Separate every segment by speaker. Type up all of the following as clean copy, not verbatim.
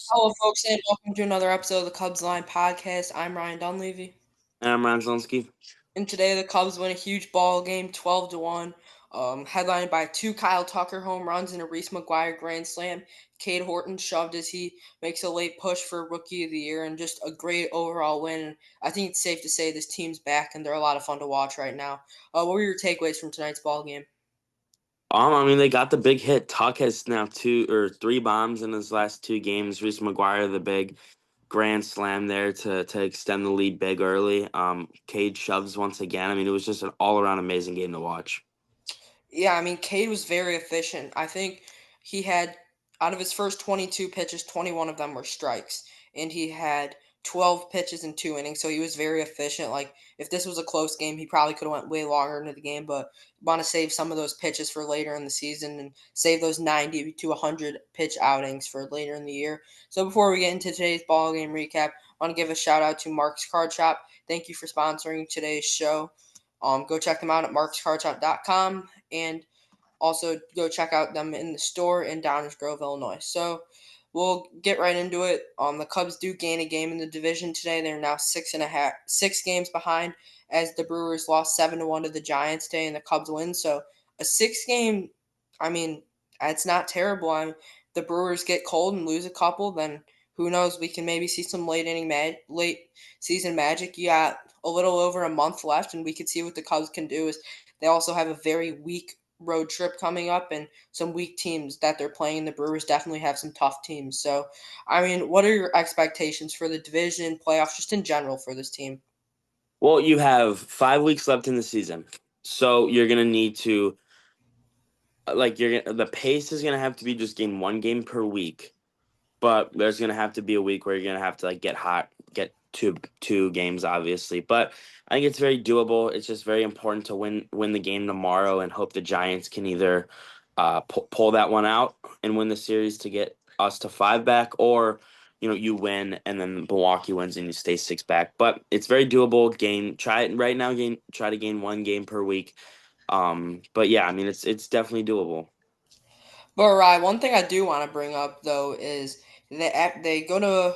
Speaker 1: Hello, folks, and welcome to another episode of the Cubs Line podcast. I'm Ryan Dunleavy,
Speaker 2: And I'm Ryan Zelensky.
Speaker 1: and today the Cubs win a huge ball game, 12-1, headlined by two Kyle Tucker home runs and a Reese McGuire grand slam. Cade Horton shoved as he makes a late push for Rookie of the Year, and just a great overall win. I think it's safe to say this team's back, and they're a lot of fun to watch right now. What were your takeaways from tonight's ball game?
Speaker 2: They got the big hit. Tuck has now two or three bombs in his last two games. Reese McGuire, the big grand slam there to extend the lead big early. Cade shoves once again. It was just an all around amazing game to watch.
Speaker 1: Yeah, I mean, Cade was very efficient. I think he had, out of his first 22 pitches, 21 of them were strikes. And he had 12 pitches in 2 innings, so he was very efficient. Like, if this was a close game, he probably could have went way longer into the game, but want to save some of those pitches for later in the season and save those 90 to 100 pitch outings for later in the year. So before we get into today's ball game recap, I want to give a shout out to Mark's Card Shop. Thank you for sponsoring today's show. Go check them out at markscardshop.com and also go check out them in the store in Downers Grove, Illinois. So we'll get right into it. The Cubs do gain a game in the division today. They're now 6 games behind as the Brewers lost 7-1 to the Giants today and the Cubs win. So a 6 game, I mean, it's not terrible. The Brewers get cold and lose a couple, then who knows? We can maybe see some late season magic. You got a little over a month left, and we could see what the Cubs can do. Is they also have a very weak road trip coming up and some weak teams that they're playing. The Brewers definitely have some tough teams. So, I mean, what are your expectations for the division, playoffs, just in general for this team?
Speaker 2: Well, you have 5 weeks left in the season. So you're gonna need to the pace is gonna have to be just gain one game per week. But there's gonna have to be a week where you're gonna have to get hot, get two games, obviously. But I think it's very doable. It's just very important to win the game tomorrow and hope the Giants can either pull that one out and win the series to get us to 5 back, or you win and then Milwaukee wins and you stay 6 back. But it's very doable. Try it right now. Try to gain one game per week. But yeah, it's definitely doable.
Speaker 1: But right, one thing I do want to bring up though is that they go to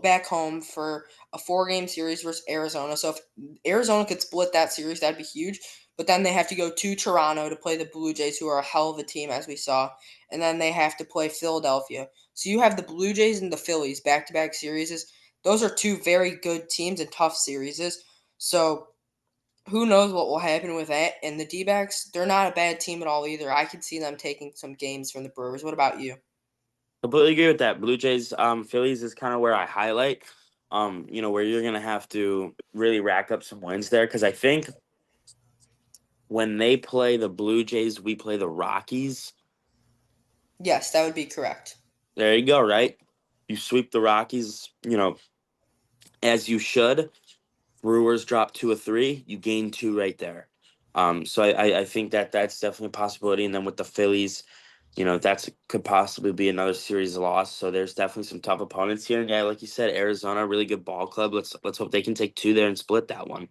Speaker 1: back home for a 4 game series versus Arizona. So if Arizona could split that series, that'd be huge. But then they have to go to Toronto to play the Blue Jays, who are a hell of a team, as we saw, and then they have to play Philadelphia. So you have the Blue Jays and the Phillies back to back series. Those are two very good teams and tough series. So who knows what will happen with that? And the D backs, they're not a bad team at all either. I could see them taking some games from the Brewers. What about you?
Speaker 2: Completely agree with that. Blue Jays, Phillies is kind of where I highlight, where you're gonna have to really rack up some wins there because I think when they play the Blue Jays, we play the Rockies.
Speaker 1: Yes, that would be correct.
Speaker 2: There you go, right? You sweep the Rockies, as you should. Brewers drop 2 or 3, you gain two right there. So I think that's definitely a possibility. And then with the Phillies, that's could possibly be another series loss. So there's definitely some tough opponents here. And yeah, like you said, Arizona, really good ball club. Let's hope they can take two there and split that one.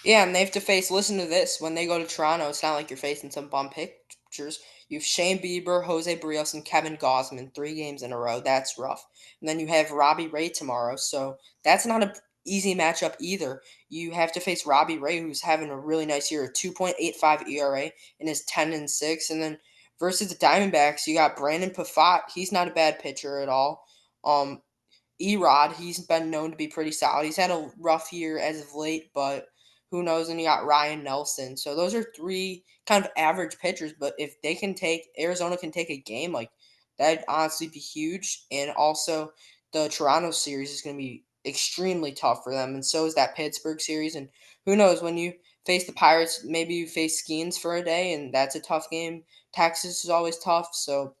Speaker 1: Yeah, and they have to face, listen to this, when they go to Toronto, it's not like you're facing some bum pictures. You have Shane Bieber, Jose Brios, and Kevin Gausman 3 games in a row. That's rough. And then you have Robbie Ray tomorrow. So that's not an easy matchup either. You have to face Robbie Ray, who's having a really nice year, a 2.85 ERA and is 10-6. And then versus the Diamondbacks, you got Brandon Pafat. He's not a bad pitcher at all. Erod, he's been known to be pretty solid. He's had a rough year as of late, but who knows? And you got Ryan Nelson. So those are three kind of average pitchers, but if they can take Arizona can take a game, like that'd honestly be huge. And also the Toronto series is gonna be extremely tough for them, and so is that Pittsburgh series. And who knows, when you face the Pirates, maybe you face Skeens for a day, and that's a tough game. Texas is always tough, so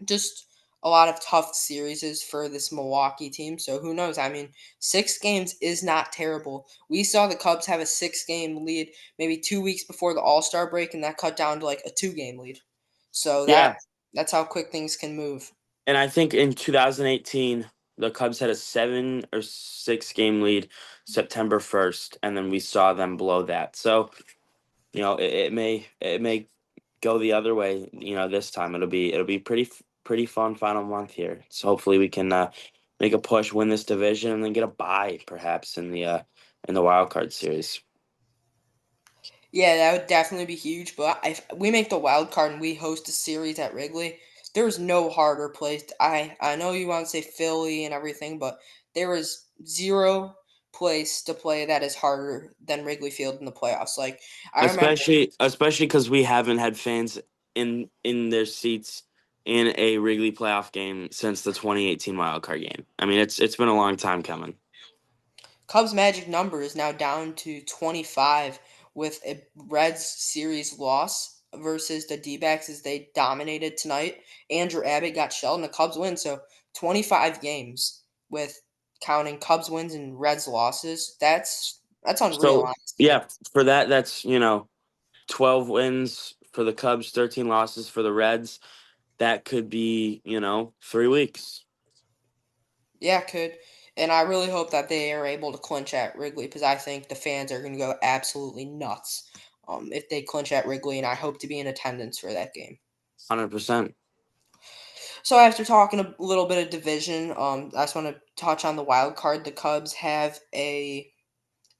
Speaker 1: just a lot of tough series for this Milwaukee team. So who knows? I mean, 6 games is not terrible. We saw the Cubs have a 6 game lead maybe 2 weeks before the All Star break, and that cut down to like a 2 game lead. So
Speaker 2: Yeah,
Speaker 1: that's how quick things can move.
Speaker 2: and I think in 2018 the Cubs had a 7 or 6 game lead September 1st, and then we saw them blow that. So it may go the other way. This time it'll be pretty fun final month here. So hopefully we can make a push, win this division, and then get a bye perhaps in the wild card series.
Speaker 1: Yeah, that would definitely be huge. But if we make the wild card and we host a series at Wrigley, there's no harder place. I know you want to say Philly and everything, but there is zero place to play that is harder than Wrigley Field in the playoffs. Like I remember
Speaker 2: Especially because we haven't had fans in their seats in a Wrigley playoff game since the 2018 wild card game. I mean, it's been a long time coming.
Speaker 1: Cubs' magic number is now down to 25 with a Reds series loss versus the D-backs as they dominated tonight. Andrew Abbott got shelled and the Cubs win. So 25 games with counting Cubs wins and Reds losses. That's unreal,
Speaker 2: So
Speaker 1: honestly.
Speaker 2: yeah, for that, that's 12 wins for the Cubs, 13 losses for the Reds. That could be 3 weeks.
Speaker 1: Yeah, could. And I really hope that they are able to clinch at Wrigley because I think the fans are going to go absolutely nuts if they clinch at Wrigley, and I hope to be in attendance for that game.
Speaker 2: 100%.
Speaker 1: So after talking a little bit of division, I just want to touch on the wild card. The Cubs have a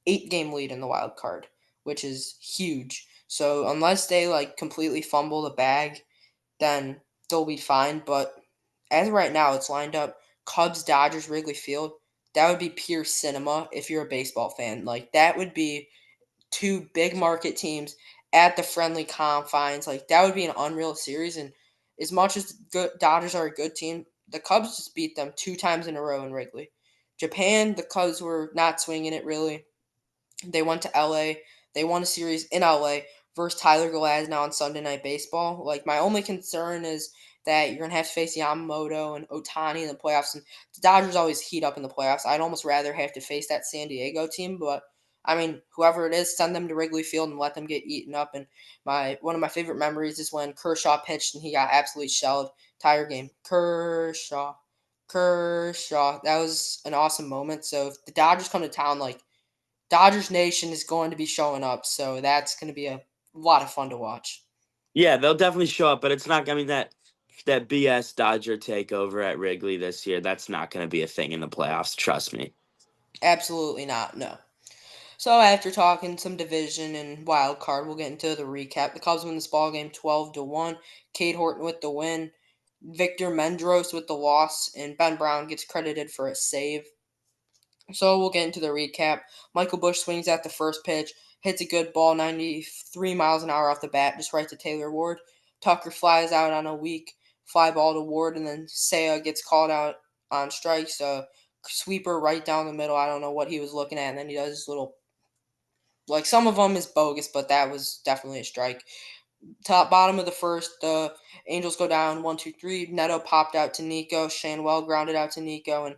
Speaker 1: 8 game lead in the wild card, which is huge. So unless they like completely fumble the bag, then they'll be fine. But as of right now, it's lined up Cubs, Dodgers, Wrigley Field. That would be pure cinema if you're a baseball fan. Like that would be two big market teams at the friendly confines. Like that would be an unreal series. And as much as the Dodgers are a good team, the Cubs just beat them 2 times in a row in Wrigley. Japan, the Cubs were not swinging it really. They went to LA. They won a series in LA versus Tyler Glasnow on Sunday Night Baseball. Like my only concern is that you're gonna have to face Yamamoto and Otani in the playoffs, and the Dodgers always heat up in the playoffs. I'd almost rather have to face that San Diego team, but I mean, whoever it is, send them to Wrigley Field and let them get eaten up. And my one of my favorite memories is when Kershaw pitched and he got absolutely shelled. Entire game, Kershaw. That was an awesome moment. So if the Dodgers come to town, like Dodgers Nation is going to be showing up, so that's going to be a lot of fun to watch.
Speaker 2: Yeah, they'll definitely show up, but it's not. I mean that BS Dodger takeover at Wrigley this year. That's not going to be a thing in the playoffs. Trust me.
Speaker 1: Absolutely not, no. So after talking some division and wild card, we'll get into the recap. The Cubs win this ball game 12-1. Cade Horton with the win, Victor Mendros with the loss, and Ben Brown gets credited for a save. So we'll get into the recap. Michael Bush swings at the first pitch, hits a good ball, 93 miles an hour off the bat, just right to Taylor Ward. Tucker flies out on a weak fly ball to Ward, and then Seiya gets called out on strikes. Sweeper right down the middle. I don't know what he was looking at, and then he does his little like some of them is bogus, but that was definitely a strike. Top bottom of the first, the Angels go down 1-2-3. Neto popped out to Nico. Shanwell grounded out to Nico, and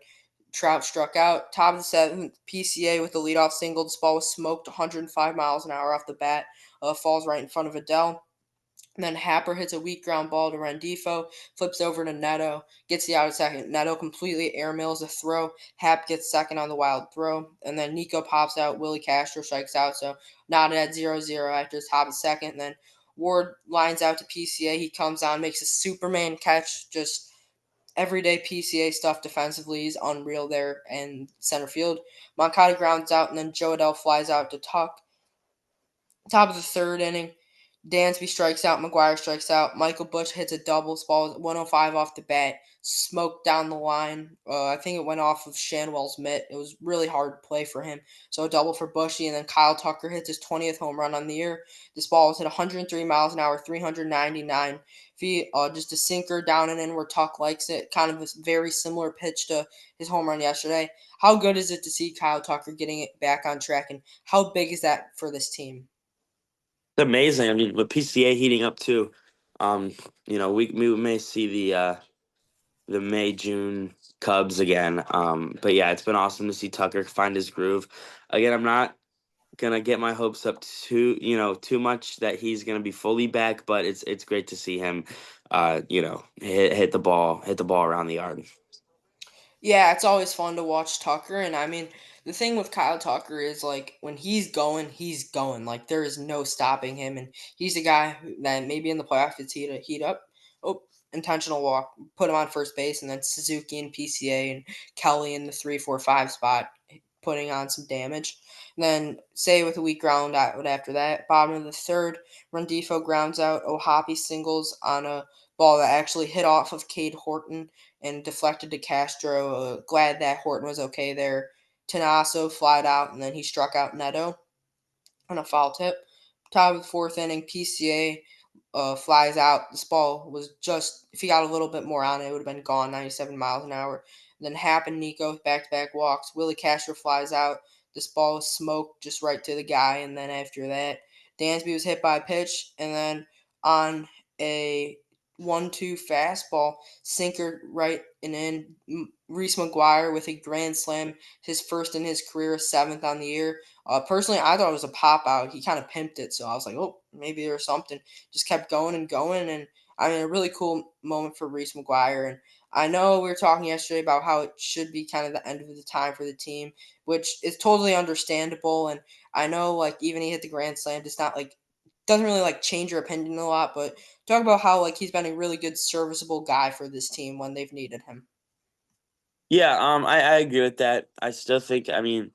Speaker 1: Trout struck out. Top of the seventh, PCA with the leadoff single. This ball was smoked 105 miles an hour off the bat. Falls right in front of Adele. And then Happer hits a weak ground ball to Rendifo, flips over to Neto, gets the out at second. Neto completely airmails a throw. Hap gets second on the wild throw. And then Nico pops out. Willie Castro strikes out. So knotted at 0-0 after his top of second. And then Ward lines out to PCA. He comes on, makes a Superman catch. Just everyday PCA stuff defensively. He's unreal there in center field. Moncada grounds out. And then Joe Adele flies out to Tuck. Top of the third inning, Dansby strikes out, McGuire strikes out. Michael Bush hits a double, ball 105 off the bat, smoked down the line. I think it went off of Shanwell's mitt. It was really hard to play for him. So a double for Bushy, and then Kyle Tucker hits his 20th home run on the year. This ball was hit 103 miles an hour, 399 feet. Just a sinker down and in where Tuck likes it. Kind of a very similar pitch to his home run yesterday. How good is it to see Kyle Tucker getting it back on track, and how big is that for this team?
Speaker 2: It's amazing. I mean, with PCA heating up too, um, we may see the May June Cubs again. But yeah, it's been awesome to see Tucker find his groove. Again, I'm not gonna get my hopes up too much that he's gonna be fully back, but it's great to see him, hit the ball around the yard.
Speaker 1: Yeah, it's always fun to watch Tucker, and I mean, the thing with Kyle Tucker is like when he's going, he's going. Like there is no stopping him, and he's a guy that maybe in the playoffs it's heat up. Oh, intentional walk, put him on first base, and then Suzuki and PCA and Kelly in the 3, 4, 5 spot, putting on some damage. And then say with a weak ground out after that, bottom of the third, Rendifo grounds out. Ohapi singles on a ball that actually hit off of Cade Horton and deflected to Castro. Glad that Horton was okay there. Tanaso flied out, and then he struck out Neto on a foul tip. Top of the fourth inning, PCA flies out. This ball was just, if he got a little bit more on it, it would have been gone, 97 miles an hour. And then Happ and Nico with back-to-back walks. Willie Castro flies out. This ball was smoked just right to the guy. And then after that, Dansby was hit by a pitch. And then on a 1-2 fastball, sinker right and in. Reese McGuire with a grand slam, his first in his career, seventh on the year. Personally, I thought it was a pop out. He kind of pimped it, so I was like, oh, maybe there's something. Just kept going and going, and I mean, a really cool moment for Reese McGuire. And I know we were talking yesterday about how it should be kind of the end of the time for the team, which is totally understandable. And I know, like, even he hit the grand slam, it's not like doesn't really like change your opinion a lot, but talk about how like he's been a really good serviceable guy for this team when they've needed him.
Speaker 2: Yeah, I agree with that. I still think, I mean,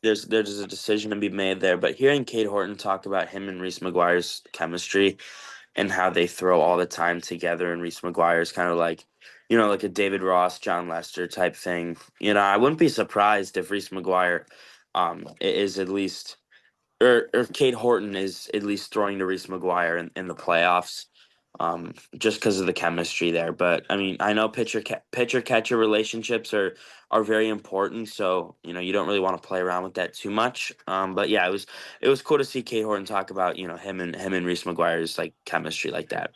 Speaker 2: there's a decision to be made there, but hearing Kate Horton talk about him and Reese McGuire's chemistry and how they throw all the time together, and Reese McGuire's kind of like, like a David Ross, John Lester type thing. I wouldn't be surprised if Reese McGuire is at least or Kate Horton is at least throwing to Reese McGuire in the playoffs, just because of the chemistry there. But I mean, I know pitcher catcher relationships are very important, so you don't really want to play around with that too much. But yeah, it was cool to see Kate Horton talk about him and Reese McGuire's like chemistry like that.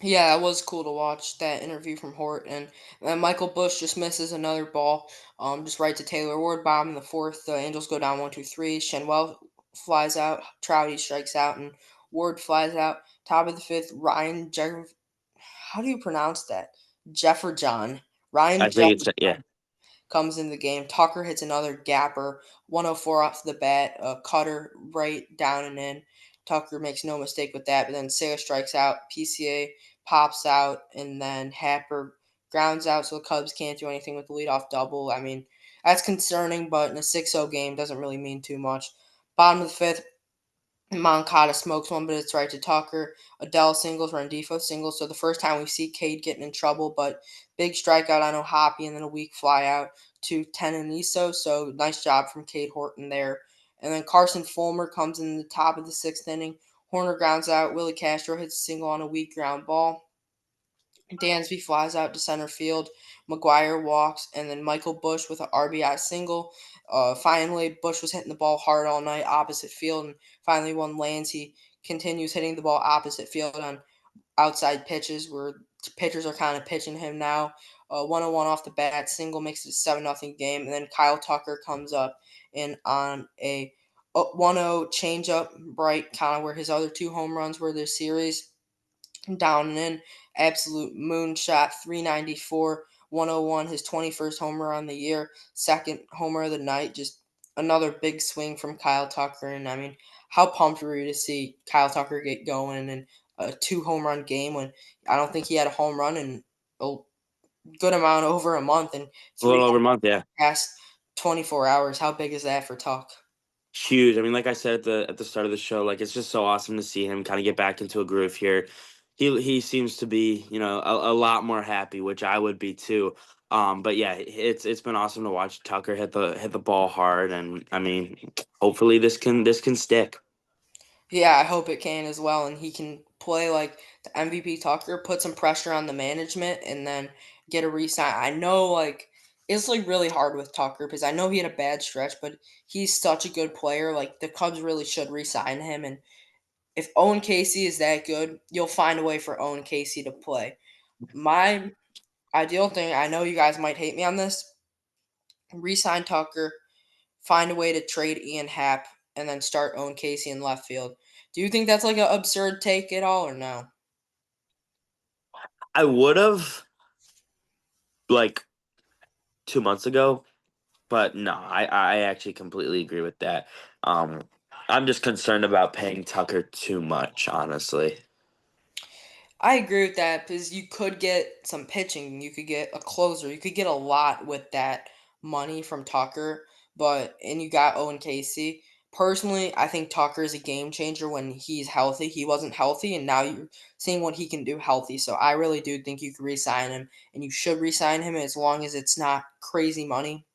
Speaker 1: Yeah, it was cool to watch that interview from Hort, and then Michael Bush just misses another ball, just right to Taylor Ward. Bottom in the fourth, the Angels go down 1-2-3. Shenwell flies out, Trouty strikes out, and Ward flies out. Top of the fifth, how do you pronounce that? Jefferjohn.
Speaker 2: I
Speaker 1: Ryan
Speaker 2: think it's
Speaker 1: Jefferson
Speaker 2: yeah.
Speaker 1: comes in the game. Tucker hits another gapper, 104 off the bat, a cutter right down and in. Tucker makes no mistake with that, but then Sale strikes out, PCA pops out, and then Happer grounds out, so the Cubs can't do anything with the leadoff double. I mean, that's concerning, but in a 6-0 game, doesn't really mean too much. Bottom of the fifth, Moncada smokes one, but it's right to Tucker. Adele singles, Rendifo singles. So the first time we see Cade getting in trouble, but big strikeout on Ohapi and then a weak fly out to Tenaniso. So nice job from Cade Horton there. And then Carson Fulmer comes in the top of the sixth inning. Horner grounds out. Willie Castro hits a single on a weak ground ball. Dansby flies out to center field. McGuire walks, and then Michael Bush with an RBI single. Finally, Bush was hitting the ball hard all night, opposite field, and finally one lands. He continues hitting the ball opposite field on outside pitches where pitchers are kind of pitching him now. 101 off the bat, single makes it a 7-0 game, and then Kyle Tucker comes up and on a 1-0 changeup, right, kind of where his other two home runs were this series down and in. Absolute moonshot, 394, 101, his 21st homer on the year, second homer of the night. Just another big swing from Kyle Tucker. And I mean, how pumped were you to see Kyle Tucker get going in a two home run game when I don't think he had a home run in a good amount over a month and
Speaker 2: A
Speaker 1: three
Speaker 2: little over
Speaker 1: home
Speaker 2: a month, yeah.
Speaker 1: past 24 hours? How big is that for Tuck?
Speaker 2: Huge. I mean, like I said at the start of the show, like it's just so awesome to see him kind of get back into a groove here. He seems to be, a lot more happy, which I would be too. But yeah, it's been awesome to watch Tucker hit the ball hard, and I mean, hopefully this can stick.
Speaker 1: Yeah, I hope it can as well, and he can play like the MVP Tucker, put some pressure on the management, and then get a resign. I know, like it's like really hard with Tucker because I know he had a bad stretch, but he's such a good player. Like the Cubs really should resign him, and if Owen Casey is that good, you'll find a way for Owen Casey to play. My ideal thing, I know you guys might hate me on this, resign Tucker, find a way to trade Ian Happ, and then start Owen Casey in left field. Do you think that's like an absurd take at all, or no?
Speaker 2: I would have like 2 months ago, but no, I actually completely agree with that. I'm just concerned about paying Tucker too much, honestly.
Speaker 1: I agree with that because you could get some pitching, you could get a closer, you could get a lot with that money from Tucker, and you got Owen Casey. Personally, I think Tucker is a game changer when he's healthy. He wasn't healthy, and now you're seeing what he can do healthy. So I really do think you could re-sign him, and you should re-sign him as long as it's not crazy money.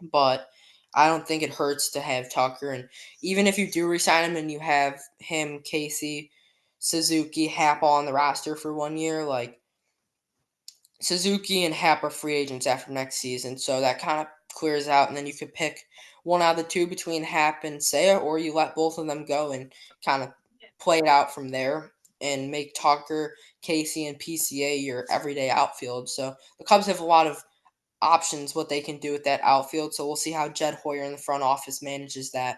Speaker 1: But I don't think it hurts to have Tucker. And even if you do resign him and you have him, Casey, Suzuki, Happ on the roster for 1 year, like Suzuki and Happ are free agents after next season. So that kind of clears out. And then you could pick one out of the two between Happ and Saya, or you let both of them go and kind of play it out from there and make Tucker, Casey, and PCA your everyday outfield. So the Cubs have a lot of options what they can do with that outfield. So we'll see how Jed Hoyer in the front office manages that.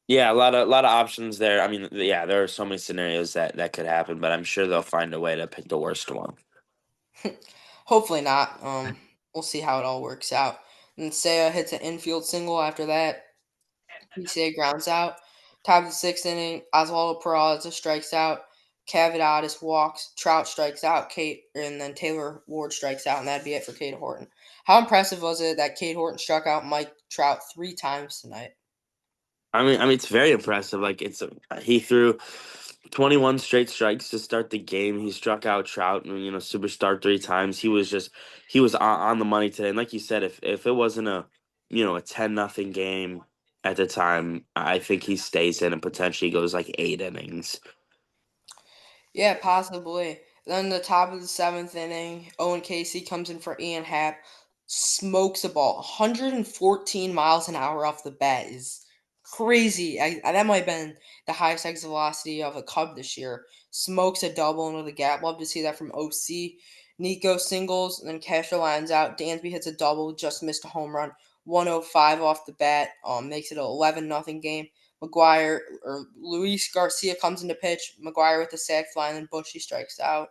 Speaker 2: Yeah, a lot of options there. I mean, yeah, there are so many scenarios that could happen, but I'm sure they'll find a way to pick the worst one.
Speaker 1: Hopefully not. We'll see how it all works out. And Seiya hits an infield single after that. PCA grounds out. Top of the sixth inning, Oswaldo Peraza strikes out. Cavadis walks. Trout strikes out. And then Taylor Ward strikes out, and that'd be it for Cade Horton. How impressive was it that Cade Horton struck out Mike Trout 3 times tonight?
Speaker 2: I mean, it's very impressive. Like he threw 21 straight strikes to start the game. He struck out Trout, and superstar 3 times. He was on the money today. And like you said, if it wasn't a 10-0 game at the time, I think he stays in and potentially goes like 8 innings.
Speaker 1: Yeah, possibly. Then the top of the seventh inning, Owen Casey comes in for Ian Happ, smokes a ball, 114 miles an hour off the bat is crazy. That might have been the highest exit velocity of a Cub this year. Smokes a double into the gap. Love to see that from OC. Nico singles, and then Castro lines out. Dansby hits a double, just missed a home run. 105 off the bat, makes it an 11-0 game. McGuire or Luis Garcia comes into pitch. McGuire with the sac fly, and then Bushy strikes out.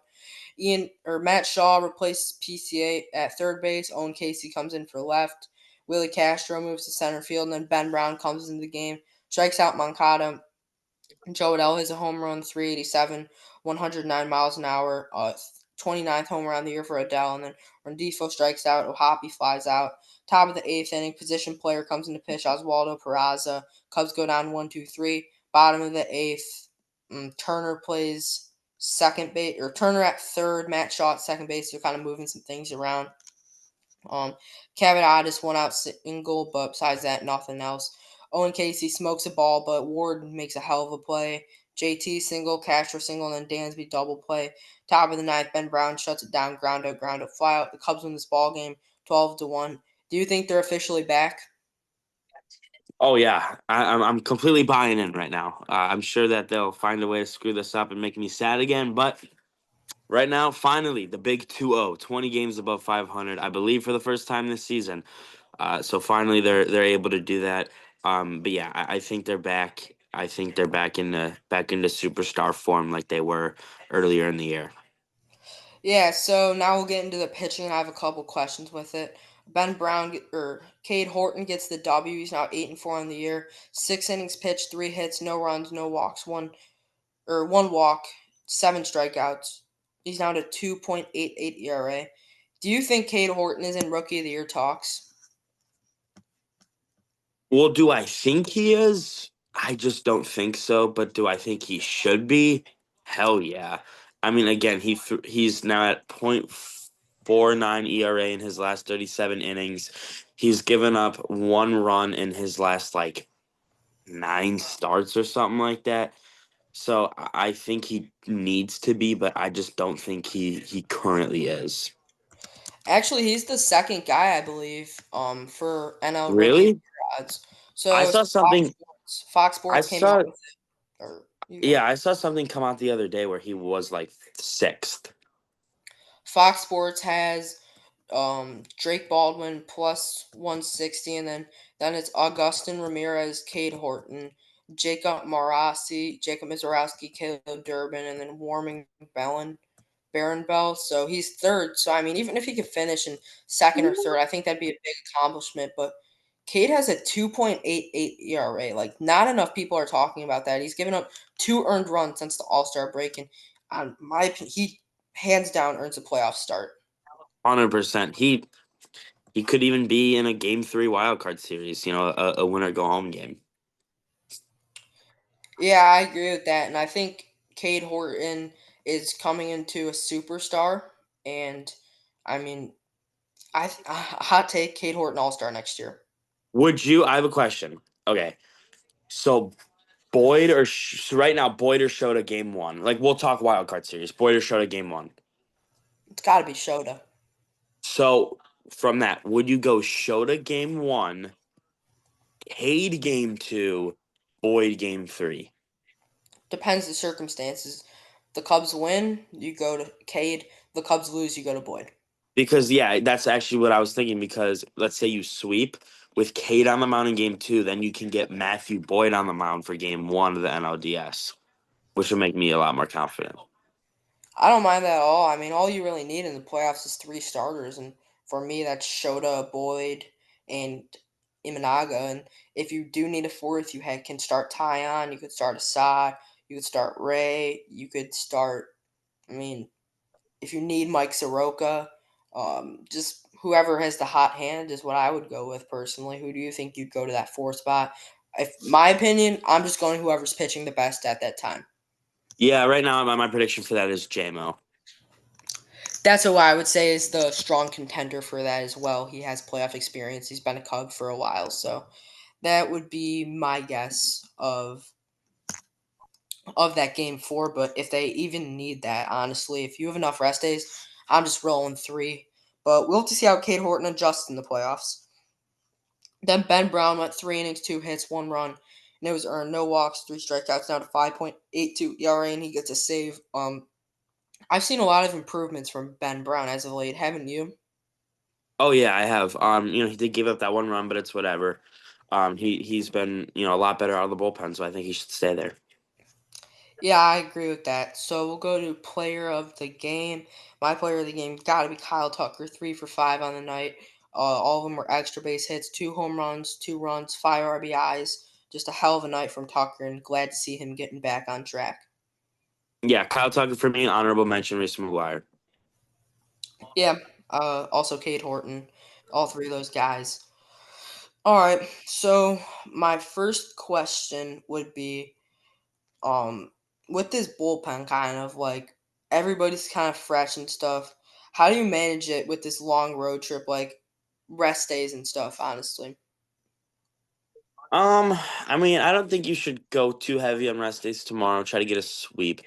Speaker 1: Matt Shaw replaces PCA at third base. Owen Casey comes in for left. Willie Castro moves to center field, and then Ben Brown comes into the game, strikes out Moncada. Joe Adell has a home run, 387, 109 miles an hour, 29th home run of the year for Adell. And then Rendifo strikes out, Ohapi flies out. Top of the eighth inning, position player comes into pitch, Oswaldo Peraza. Cubs go down 1-2-3. Bottom of the eighth, Turner plays second base, or Turner at third, Matt Shaw at second base. They're kind of moving some things around. Um, Cavadis one out single, but besides that, nothing else. Owen Casey smokes a ball, but Ward makes a hell of a play. JT single, Castro single, and then Dansby double play. Top of the ninth, Ben Brown shuts it down, ground out, fly out. The Cubs win this ball game, 12-1. Do you think they're officially back?
Speaker 2: Oh yeah, I'm completely buying in right now. I'm sure that they'll find a way to screw this up and make me sad again, but right now, finally, the big 2-0, 20 games above 500, I believe for the first time this season. So finally, they're able to do that. But yeah, I think they're back. I think they're back into superstar form like they were earlier in the year.
Speaker 1: Yeah, so now we'll get into the pitching, and I have a couple questions with it. Ben Brown or Cade Horton gets the W. He's now 8-4 on the year. 6 innings pitched, 3 hits, no runs, no walks, one walk, 7 strikeouts. He's now at a 2.88 ERA. Do you think Cade Horton is in Rookie of the Year talks?
Speaker 2: Well, do I think he is? I just don't think so. But do I think he should be? Hell yeah. I mean, again, he's now at .49 ERA in his last 37 innings. He's given up 1 run in his last like 9 starts or something like that. So I think he needs to be, but I just don't think he currently is.
Speaker 1: Actually, he's the second guy, I believe, for NL Rookie of
Speaker 2: Really?
Speaker 1: the Year odds.
Speaker 2: I
Speaker 1: So
Speaker 2: saw something.
Speaker 1: Fox
Speaker 2: I
Speaker 1: Sports came out
Speaker 2: saw.
Speaker 1: with it. Or you go.
Speaker 2: Yeah, I saw something come out the other day where he was like sixth.
Speaker 1: Fox Sports has Drake Baldwin plus 160, and then it's Augustin Ramirez, Cade Horton, Jacob Mizorowski, Caleb Durbin, and then Warming Bellin. Baron Bell, so he's third. So I mean, even if he could finish in second or third, I think that'd be a big accomplishment. But Cade has a 2.88 ERA. Like, not enough people are talking about that. He's given up 2 earned runs since the All Star break, and he hands down earns a playoff start.
Speaker 2: 100%. He could even be in a game three wild card series. A winner go home game.
Speaker 1: Yeah, I agree with that, and I think Cade Horton is coming into a superstar, and I mean, hot take Cade Horton All Star next year.
Speaker 2: Would you? I have a question. Okay, so so right now Boyd or Shota game one. Like we'll talk wild card series. Boyd or Shota game one.
Speaker 1: It's got to be Shota.
Speaker 2: So from that, would you go Shota game one, Cade game two, Boyd game three?
Speaker 1: Depends the circumstances. The Cubs win, you go to Cade. The Cubs lose, you go to Boyd.
Speaker 2: Because yeah, that's actually what I was thinking. Because let's say you sweep with Cade on the mound in game two, then you can get Matthew Boyd on the mound for game one of the NLDS, which would make me a lot more confident.
Speaker 1: I don't mind that at all. I mean, all you really need in the playoffs is three starters, and for me, that's Shota, Boyd, and Imanaga. And if you do need a fourth, can start Tyon, you could start Assad, you could start Ray, you could start. I mean, if you need Mike Soroka, just whoever has the hot hand is what I would go with personally. Who do you think you'd go to that fourth spot? If my opinion, I'm just going whoever's pitching the best at that time.
Speaker 2: Yeah, right now my prediction for that is JMO.
Speaker 1: That's what I would say is the strong contender for that as well. He has playoff experience. He's been a Cub for a while, so that would be my guess of that game four. But if they even need that, honestly, if you have enough rest days, I'm just rolling three. But we'll have to see how Cade Horton adjusts in the playoffs. Then Ben Brown went 3 innings, 2 hits, 1 run, and it was earned. No walks, 3 strikeouts, down to 5.82 ERA, and he gets a save. I've seen a lot of improvements from Ben Brown as of late, haven't you?
Speaker 2: Oh yeah, I have. He did give up that one run, but it's whatever. He's been a lot better out of the bullpen, so I think he should stay there.
Speaker 1: Yeah, I agree with that. So we'll go to player of the game. My player of the game got to be Kyle Tucker, 3 for 5 on the night. All of them were extra base hits, 2 home runs, 2 runs, 5 RBIs. Just a hell of a night from Tucker, and glad to see him getting back on track.
Speaker 2: Yeah, Kyle Tucker for me. Honorable mention, Reese McGuire.
Speaker 1: Yeah, also Cade Horton, all three of those guys. All right, so my first question would be um with this bullpen kind of like everybody's kind of fresh and stuff. How do you manage it with this long road trip, like rest days and stuff, honestly?
Speaker 2: I mean, I don't think you should go too heavy on rest days tomorrow. Try to get a sweep.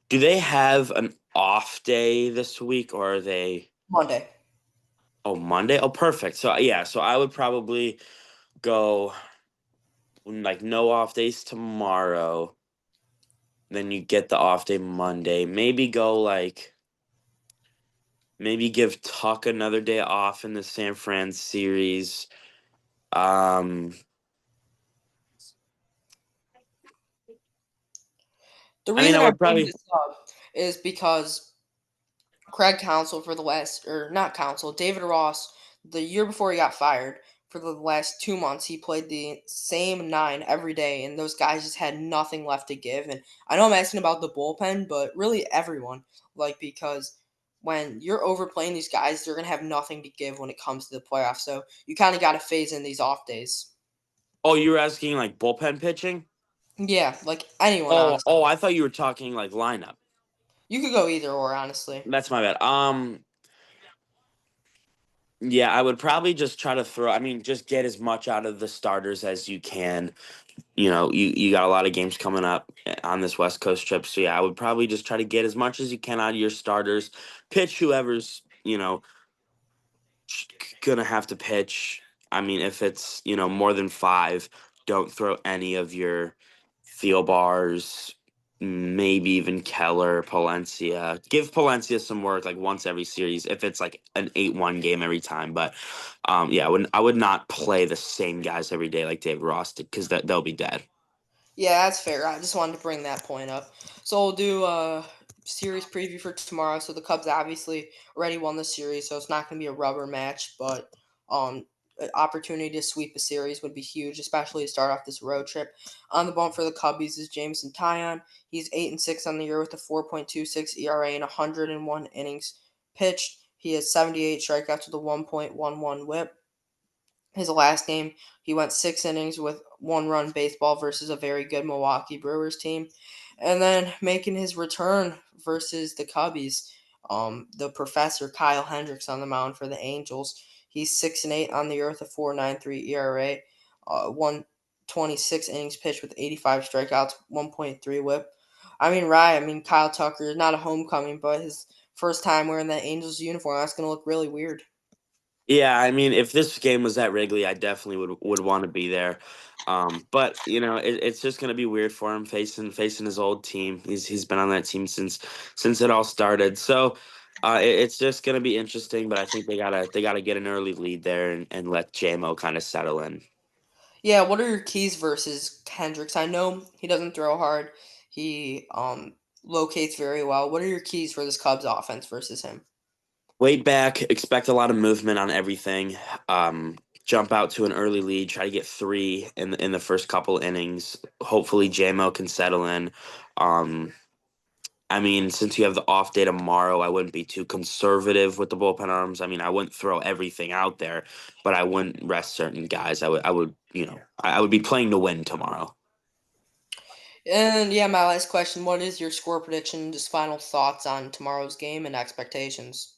Speaker 2: Do they have an off day this week, or are they?
Speaker 1: Monday.
Speaker 2: Oh, Monday. Oh, perfect. So yeah, so I would probably go like no off days tomorrow. Then you get the off day Monday. Maybe give Tuck another day off in the San Fran series. Um,
Speaker 1: The
Speaker 2: I mean, I
Speaker 1: reason I
Speaker 2: would
Speaker 1: bring
Speaker 2: probably.
Speaker 1: this up is because Craig Counsell for the last, or not Counsell, David Ross, the year before he got fired, for the last 2 months, he played the same nine every day, and those guys just had nothing left to give. And I know I'm asking about the bullpen, but really everyone, like, because when you're overplaying these guys, they're going to have nothing to give when it comes to the playoffs. So you kind of got to phase in these off days.
Speaker 2: Oh, you were asking like bullpen pitching?
Speaker 1: Yeah, like anyone, honestly.
Speaker 2: Oh, I thought you were talking like lineup.
Speaker 1: You could go either or, honestly.
Speaker 2: That's my bad. Yeah, I would probably just try to throw. I mean, just get as much out of the starters as you can. You got a lot of games coming up on this West Coast trip, so yeah, I would probably just try to get as much as you can out of your starters. Pitch whoever's gonna have to pitch. I mean, if it's more than five, don't throw any of your Theobars, maybe even Keller, Palencia. Give Palencia some work like once every series if it's like an 8-1 game every time. But yeah, I would not play the same guys every day like David Ross did because they'll be dead.
Speaker 1: Yeah, that's fair. I just wanted to bring that point up. So we'll do a series preview for tomorrow. So the Cubs obviously already won the series, so it's not going to be a rubber match. But opportunity to sweep a series would be huge, especially to start off this road trip. On the bump for the Cubbies is Jameson Taillon. He's 8-6 on the year with a 4.26 ERA and 101 innings pitched. He has 78 strikeouts with a 1.11 WHIP. His last game, he went 6 innings with 1 run baseball versus a very good Milwaukee Brewers team. And then making his return versus the Cubbies, the professor Kyle Hendricks on the mound for the Angels. He's 6-8 on the year with a 4.93 ERA, 126 innings pitched with 85 strikeouts, 1.3 WHIP. Kyle Tucker is not a homecoming, but his first time wearing the Angels uniform, that's going to look really weird.
Speaker 2: Yeah, I mean, if this game was at Wrigley, I definitely would want to be there. But it's just gonna be weird for him facing his old team. He's been on that team since it all started. So it's just gonna be interesting. But I think they gotta get an early lead there and let JMO kind of settle in.
Speaker 1: Yeah, what are your keys versus Hendricks? I know he doesn't throw hard. He locates very well. What are your keys for this Cubs offense versus him?
Speaker 2: Wait back, expect a lot of movement on everything. Jump out to an early lead, try to get three in the first couple innings. Hopefully, JMO can settle in. Um, I mean, since you have the off day tomorrow, I wouldn't be too conservative with the bullpen arms. I mean, I wouldn't throw everything out there, but I wouldn't rest certain guys. I would be playing to win tomorrow.
Speaker 1: And yeah, my last question, what is your score prediction, just final thoughts on tomorrow's game and expectations?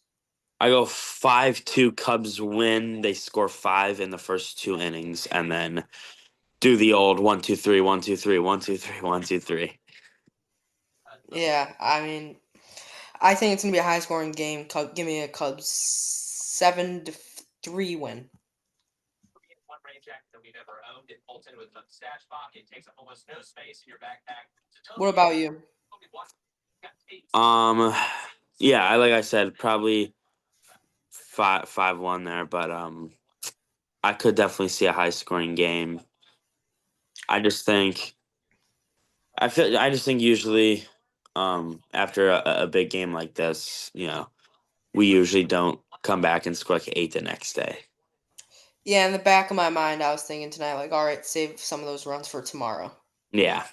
Speaker 2: I go 5-2 Cubs win. They score five in the first two innings, and then do the old 1-2-3, 1-2-3, 1-2-3, 1-2-3.
Speaker 1: Yeah, I think it's gonna be a high scoring game. Give me a Cubs 7-3 win. What about you?
Speaker 2: Um, yeah, like I said, probably 5-1 there, but I could definitely see a high scoring game. I just think I just think usually, after a big game like this, we usually don't come back and score like eight the next day.
Speaker 1: Yeah, in the back of my mind, I was thinking tonight, like, all right, save some of those runs for tomorrow.
Speaker 2: Yeah.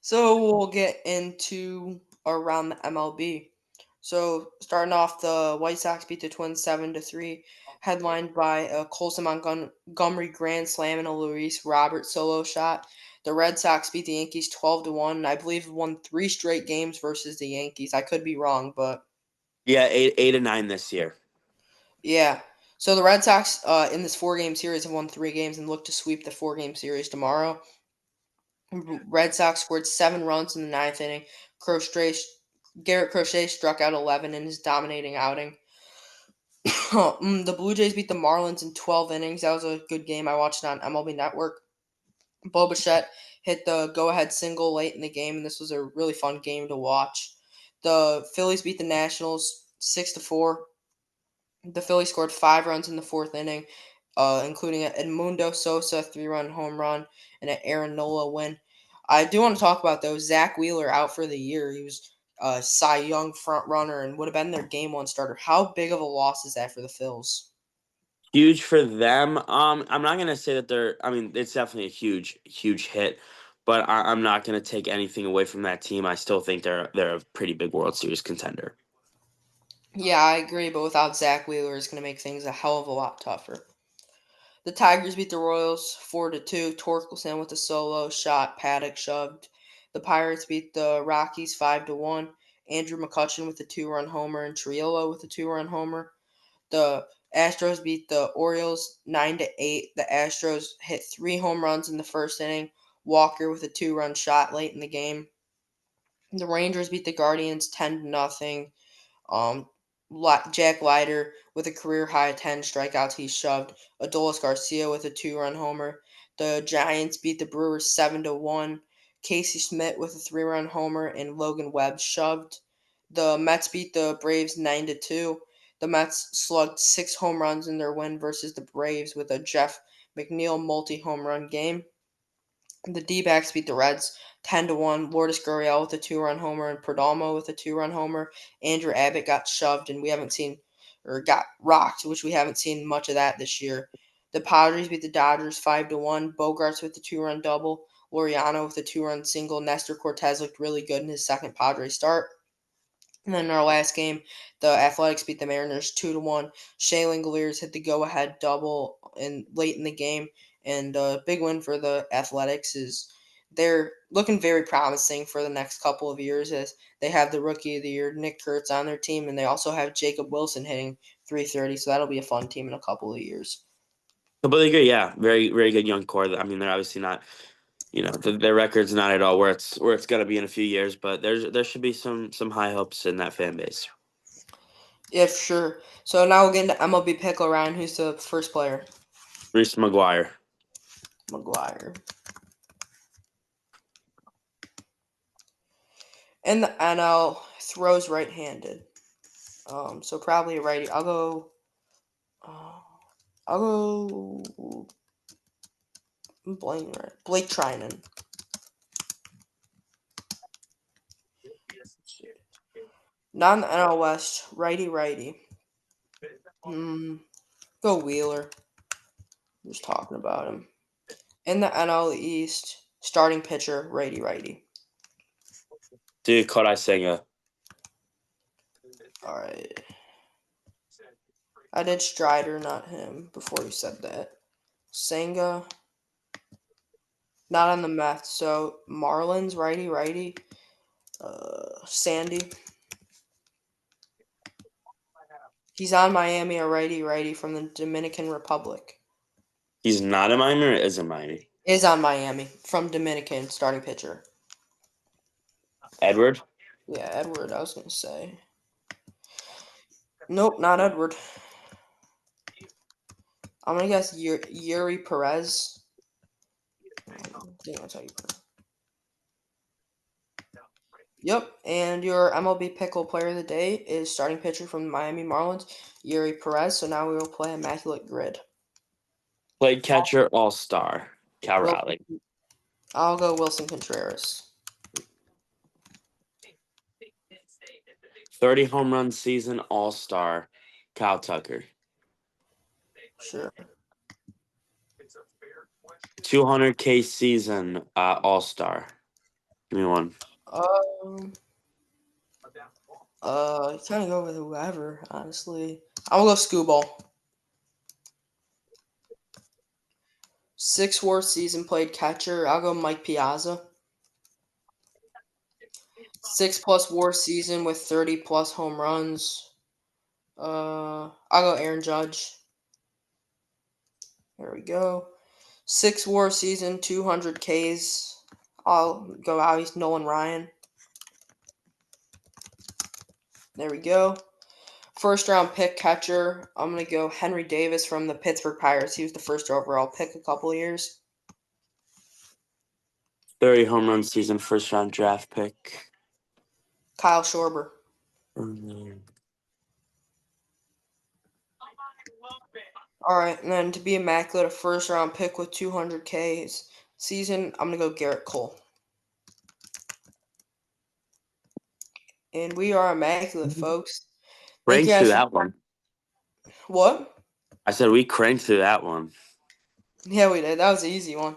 Speaker 1: So we'll get into around the MLB. So starting off, the White Sox beat the Twins 7-3, headlined by a Colson Montgomery grand slam and a Luis Robert solo shot. The Red Sox beat the Yankees 12-1. And I believe won 3 straight games versus the Yankees. I could be wrong, but
Speaker 2: Yeah, eight and nine this year.
Speaker 1: yeah. So the Red Sox in this 4 game series have won 3 games and look to sweep the 4 game series tomorrow. Red Sox scored 7 runs in the ninth inning. Crochet, Garrett Crochet struck out 11 in his dominating outing. The Blue Jays beat the Marlins in 12 innings. That was a good game. I watched it on MLB Network. Bo Bichette hit the go-ahead single late in the game, and this was a really fun game to watch. The Phillies beat the Nationals 6-4. The Phillies scored 5 runs in the fourth inning, including an Edmundo Sosa 3-run home run and an Aaron Nola win. I do want to talk about, though, Zach Wheeler out for the year. He was a Cy Young front runner and would have been their game one starter. How big of a loss is that for the Phils?
Speaker 2: Huge for them. I'm not gonna say that they're. I mean, it's definitely a huge hit, but I'm not gonna take anything away from that team. I still think they're a pretty big World Series contender.
Speaker 1: Yeah, I agree, but without Zach Wheeler, it's going to make things a hell of a lot tougher. The Tigers beat the Royals 4-2. Torkelson with a solo shot. Paddock shoved. The Pirates beat the Rockies 5-1. Andrew McCutcheon with a 2-run homer and Triolo with a 2-run homer. The Astros beat the Orioles 9-8. The Astros hit 3 home runs in the first inning. Walker with a 2-run shot late in the game. The Rangers beat the Guardians 10-0. Um, Jack Leiter with a career high 10 strikeouts he shoved. Adolis Garcia with a 2-run homer. The Giants beat the Brewers 7-1. Casey Schmidt with a 3-run homer and Logan Webb shoved. The Mets beat the Braves 9-2. The Mets slugged 6 home runs in their win versus the Braves with a Jeff McNeil multi-home run game. The D-backs beat the Reds 10-1. Lourdes Gurriel with a 2-run homer and Perdomo with a 2-run homer. Andrew Abbott got shoved, and we haven't seen or got rocked, which we haven't seen much of that this year. The Padres beat the Dodgers 5-1. Bogarts with the 2-run double. Laureano with a 2-run single. Nestor Cortez looked really good in his second Padres start. And then in our last game, the Athletics beat the Mariners 2-1. Shea Langoliers hit the go-ahead double late in the game, and a big win for the Athletics is they're looking very promising for the next couple of years as they have the Rookie of the Year Nick Kurtz on their team, and they also have Jacob Wilson hitting 330. So that'll be a fun team in a couple of years.
Speaker 2: Completely agree. Yeah, very very good young core. I mean, they're obviously not, their record's not at all where it's gonna be in a few years, but there should be some high hopes in that fan base.
Speaker 1: If sure. So now we'll get into MLB Pickle Ryan. Who's the first player?
Speaker 2: Reese McGuire.
Speaker 1: McGuire. In the NL, throws right-handed. So probably a righty. I'll go. I'll go. Blake Trinan. Not in the NL West. Righty. Go Wheeler. Just talking about him. In the NL East, starting pitcher, righty.
Speaker 2: Dude, Kodai Senga.
Speaker 1: All right. I did Strider, not him, before you said that. Senga. Not on the Mets. So Marlins, righty. Sandy. He's on Miami, a righty from the Dominican Republic.
Speaker 2: He's not in Miami or is in Miami?
Speaker 1: Is on Miami from Dominican, starting pitcher.
Speaker 2: Edward?
Speaker 1: Yeah, Edward, I was going to say. Nope, not Edward. I'm going to guess Yuri Perez. I think that's how you pronounce it. Yep, and your MLB Pickle Player of the Day is starting pitcher from the Miami Marlins, Yuri Perez. So now we will play Immaculate Grid.
Speaker 2: Played catcher, all-star. Cal Raleigh.
Speaker 1: I'll go Wilson Contreras.
Speaker 2: 30 home run season, all-star. Kyle Tucker.
Speaker 1: Sure.
Speaker 2: 200K season, all-star. Give me one.
Speaker 1: Kind of go with whoever, honestly. I'll go Scooball. 6 WAR season played catcher. I'll go Mike Piazza. 6+ WAR season with 30+ home runs. I'll go Aaron Judge. There we go. 6 WAR season, 200 Ks. I'll go out. Nolan Ryan. There we go. First round pick catcher. I'm going to go Henry Davis from the Pittsburgh Pirates. He was the first overall pick a couple of years.
Speaker 2: 30 home run season, first round draft pick.
Speaker 1: Kyle Schwarber. All right, and then to be immaculate, a first round pick with 200 Ks season, I'm going to go Garrett Cole. And we are immaculate, folks. Thank
Speaker 2: Cranked
Speaker 1: you
Speaker 2: through
Speaker 1: guys.
Speaker 2: that one.
Speaker 1: What?
Speaker 2: I said we cranked through that one.
Speaker 1: Yeah, we did. That was an easy one.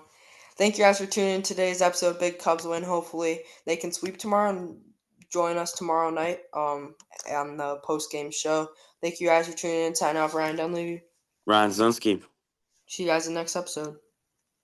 Speaker 1: Thank you guys for tuning in to today's episode. Big Cubs win. Hopefully they can sweep tomorrow and join us tomorrow night on the post-game show. Thank you guys for tuning in. Sign off, Ryan Dunleavy.
Speaker 2: Ryan Zunski.
Speaker 1: See you guys in the next episode.